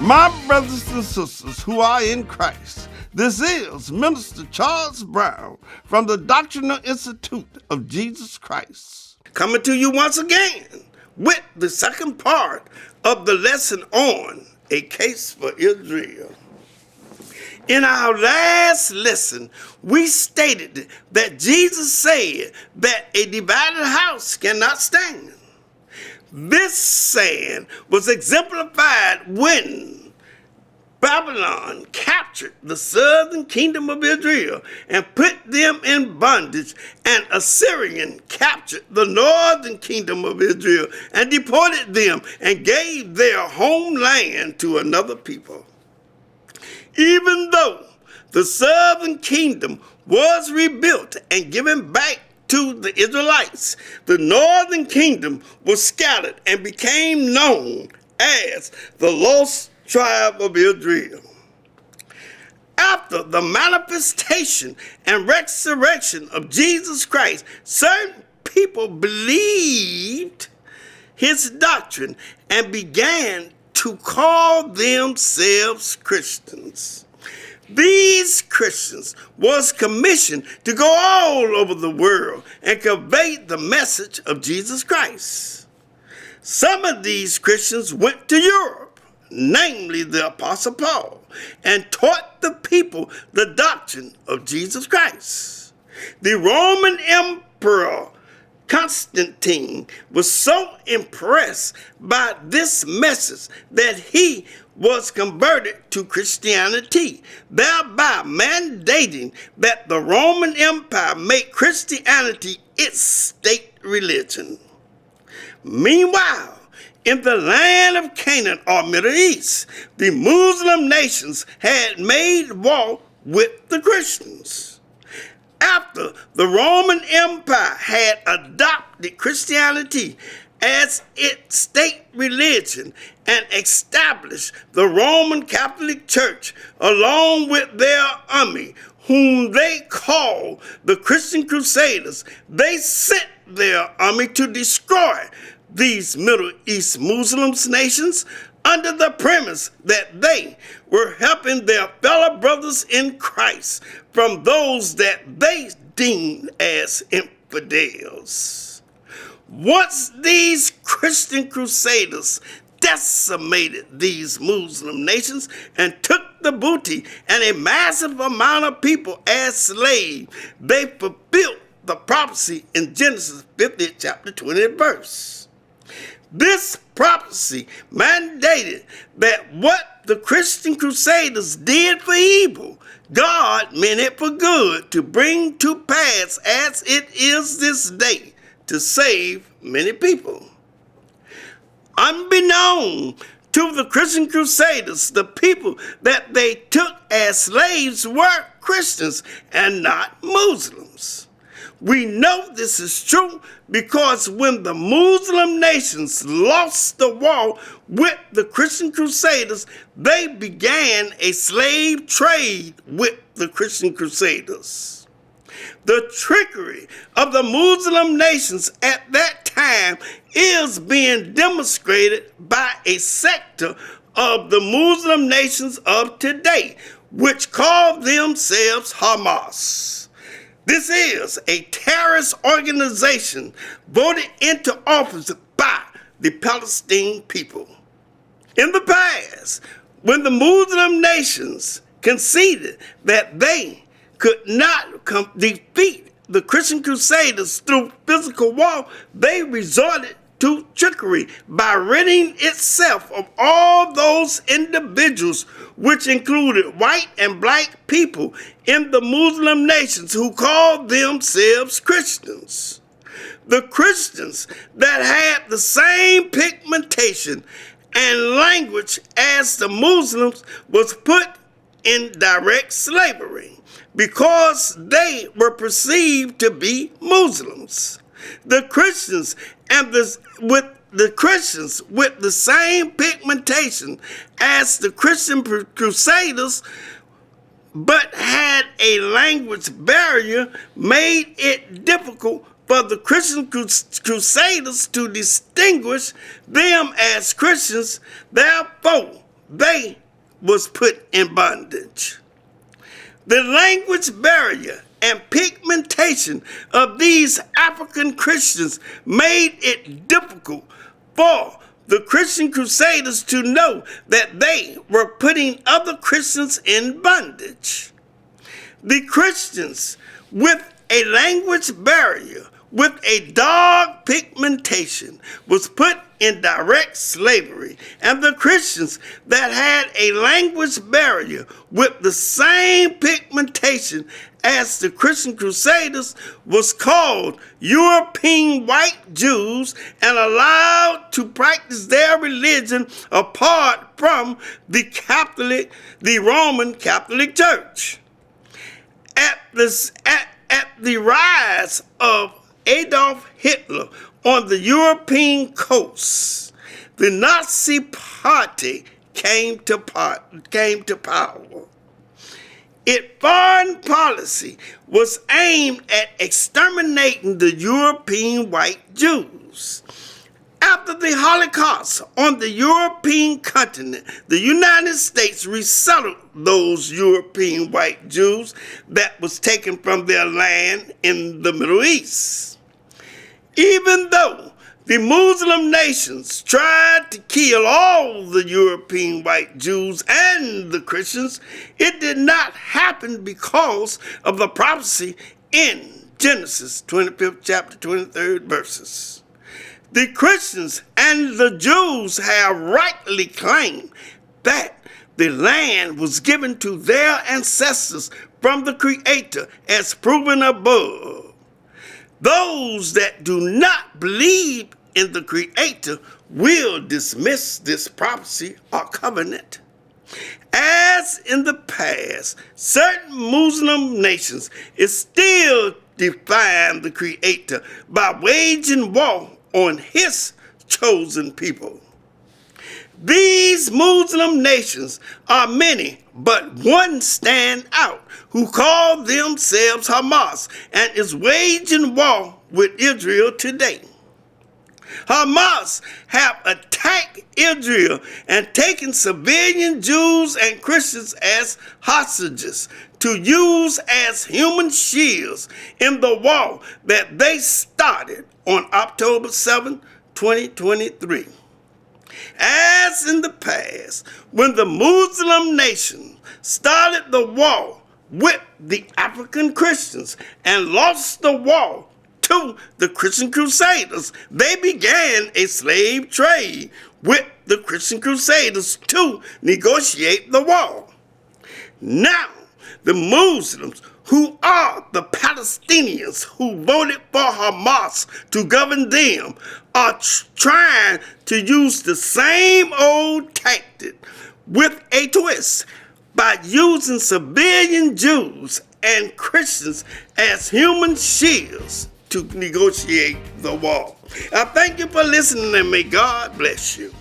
My brothers and sisters who are in Christ, this is Minister Charles Brown from the Doctrinal Institute of Jesus Christ, coming to you once again with the second part of the lesson on A Case for Israel. In our last lesson, we stated that Jesus said that a divided house cannot stand. This saying was exemplified when Babylon captured the southern kingdom of Israel and put them in bondage, and Assyrian captured the northern kingdom of Israel and deported them and gave their homeland to another people. Even though the southern kingdom was rebuilt and given back to the Israelites, the northern kingdom was scattered and became known as the lost tribe of Israel. After the manifestation and resurrection of Jesus Christ, certain people believed his doctrine and began to call themselves Christians. These Christians was commissioned to go all over the world and convey the message of Jesus Christ. Some of these Christians went to Europe, namely the Apostle Paul, and taught the people the doctrine of Jesus Christ. The Roman Emperor Constantine was so impressed by this message that he was converted to Christianity, thereby mandating that the Roman Empire make Christianity its state religion. Meanwhile, in the land of Canaan or Middle East, the Muslim nations had made war with the Christians. After the Roman Empire had adopted Christianity as its state religion and established the Roman Catholic Church along with their army, whom they called the Christian Crusaders, they sent their army to destroy these Middle East Muslim nations under the premise that they were helping their fellow brothers in Christ from those that they deemed as infidels. Once these Christian crusaders decimated these Muslim nations and took the booty and a massive amount of people as slaves, they fulfilled the prophecy in Genesis 50, chapter 20 verse. This prophecy mandated that what the Christian Crusaders did for evil, God meant it for good to bring to pass as it is this day to save many people. Unbeknown to the Christian Crusaders, the people that they took as slaves were Christians and not Muslims. We know this is true because when the Muslim nations lost the war with the Christian Crusaders, they began a slave trade with the Christian Crusaders. The trickery of the Muslim nations at that time is being demonstrated by a sector of the Muslim nations of today, which call themselves Hamas. This is a terrorist organization voted into office by the Palestinian people. In the past, when the Muslim nations conceded that they could not defeat the Christian Crusaders through physical war, they resorted to trickery by ridding itself of all those individuals, which included white and black people in the Muslim nations who called themselves Christians. The Christians that had the same pigmentation and language as the Muslims was put in direct slavery because they were perceived to be Muslims. The Christians with the same pigmentation as the Christian Crusaders, but had a language barrier, made it difficult for the Christian Crusaders to distinguish them as Christians. Therefore, they was put in bondage. The language barrier and pigmentation of these African Christians made it difficult for the Christian Crusaders to know that they were putting other Christians in bondage. The Christians with a language barrier with a dark pigmentation was put in direct slavery, and the Christians that had a language barrier with the same pigmentation as the Christian Crusaders was called European white Jews and allowed to practice their religion apart from the Roman Catholic Church. At the rise of Adolf Hitler on the European coast, the Nazi Party came to power. Its foreign policy was aimed at exterminating the European white Jews. After the Holocaust on the European continent, the United States resettled those European white Jews that was taken from their land in the Middle East. Even though the Muslim nations tried to kill all the European white Jews and the Christians, it did not happen because of the prophecy in Genesis 25th chapter 23rd verses. The Christians and the Jews have rightly claimed that the land was given to their ancestors from the Creator as proven above. Those that do not believe in the Creator will dismiss this prophecy or covenant. As in the past, certain Muslim nations still defying the Creator by waging war on His chosen people. These Muslim nations are many, but one stand out who call themselves Hamas and is waging war with Israel today. Hamas have attacked Israel and taken civilian Jews and Christians as hostages to use as human shields in the war that they started on October 7, 2023. As in the past, when the Muslim nation started the war with the African Christians and lost the war to the Christian Crusaders, they began a slave trade with the Christian Crusaders to negotiate the war. Now, the Muslims, who are the Palestinians who voted for Hamas to govern them, are trying to use the same old tactic with a twist by using civilian Jews and Christians as human shields to negotiate the war. I thank you for listening, and may God bless you.